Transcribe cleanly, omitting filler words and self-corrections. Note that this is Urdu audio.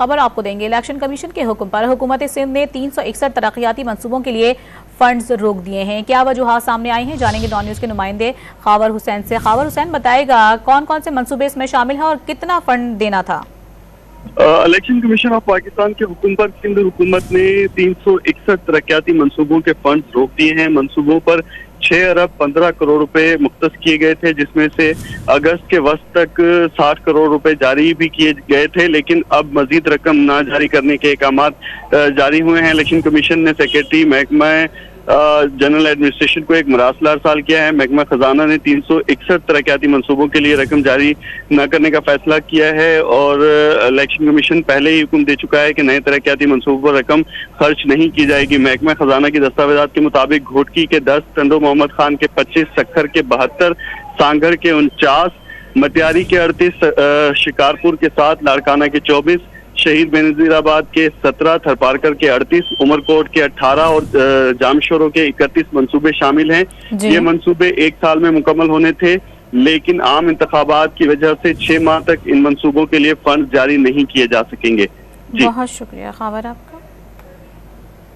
خبر آپ کو دیں گے۔ الیکشن کمیشن کے حکم پر حکومت سندھ نے 361 ترقیاتی منصوبوں کے لیے فنڈز روک دیے ہیں۔ کیا وجوہات سامنے آئی ہیں، جانیں گے ڈان نیوز کے نمائندے خاور حسین سے۔ خاور حسین بتائے گا کون کون سے منصوبے اس میں شامل ہیں اور کتنا فنڈ دینا تھا؟ الیکشن کمیشن آف پاکستان کے حکم پر سندھ حکومت نے 361 ترقیاتی منصوبوں کے فنڈز روک دیے ہیں۔ منصوبوں پر 6 ارب 15 کروڑ روپے مختص کیے گئے تھے، جس میں سے اگست کے وسط تک 60 کروڑ روپے جاری بھی کیے گئے تھے، لیکن اب مزید رقم نہ جاری کرنے کے احکامات جاری ہوئے ہیں۔ الیکشن کمیشن نے سیکرٹری محکمہ جنرل ایڈمنسٹریشن کو ایک مراسلہ ارسال کیا ہے۔ محکمہ خزانہ نے 361 ترقیاتی منصوبوں کے لیے رقم جاری نہ کرنے کا فیصلہ کیا ہے، اور الیکشن کمیشن پہلے ہی حکم دے چکا ہے کہ نئے ترقیاتی منصوبوں پر رقم خرچ نہیں کی جائے گی۔ محکمہ خزانہ کی دستاویزات کے مطابق گھوٹکی کے 10، ٹنڈو محمد خان کے 25، سکھر کے 72، سانگھر کے 49، مٹیاری کے 38، شکارپور کے 7، لاڑکانہ کے 24، شہید بینظیر آباد کے 17، تھرپارکر کے 38، عمر کوٹ کے 18 اور جامشورو کے 31 منصوبے شامل ہیں۔ یہ منصوبے 1 سال میں مکمل ہونے تھے، لیکن عام انتخابات کی وجہ سے 6 ماہ تک ان منصوبوں کے لیے فنڈ جاری نہیں کیے جا سکیں گے۔ بہت شکریہ خاور آپ کا۔